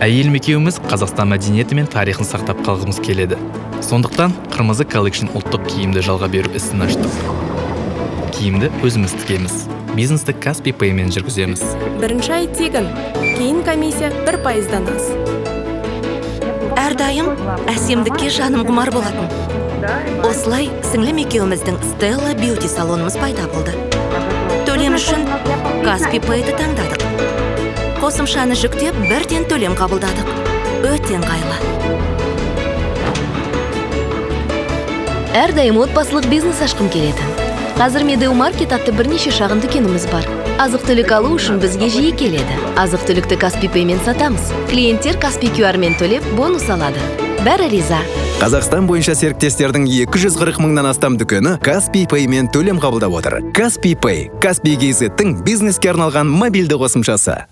Әйелім екеуміз Қазақстан мәдениеті мен тарихын сақтап қалғымыз келеді. Сондықтан Қырмызы коллекшн ұлттық киімді жалға беру ісін аштық. Киімді өзіміз тігеміз. Бизнесті Каспий Payмен жүргіземіз. Бірінші ай тегін, кейін комиссия 1%-дан аз. Әрдайым әсемдікке жаным құмар болатын. Осылай сіңлім екеуміздің Stella Beauty салонымыз пайда болды. Төлем үшін Каспий Pay'ді таңдадық. Қосымшаны жүктеп, бірден төлем қабылдадық. Өте ыңғайлы. Әрдайым отбасылық бизнес ашқым келеді. Қазір Медеу Маркет атты бірнеше шағын дүкеніміз бар. Азық-түлік алу үшін бізге жиі келеді. Азық-түлікті Каспий Payмен сатамыз. Клиенттер Каспий QR-мен төлеп, бонус алады. Бәрі риза. Қазақстан бойынша серіктестердің 240 мыңнан астам дүкені Каспий Payмен төлем қабылдап отыр. Каспий Pay – Каспий KZ-тің бизнеске арналған мобильді қосымшасы.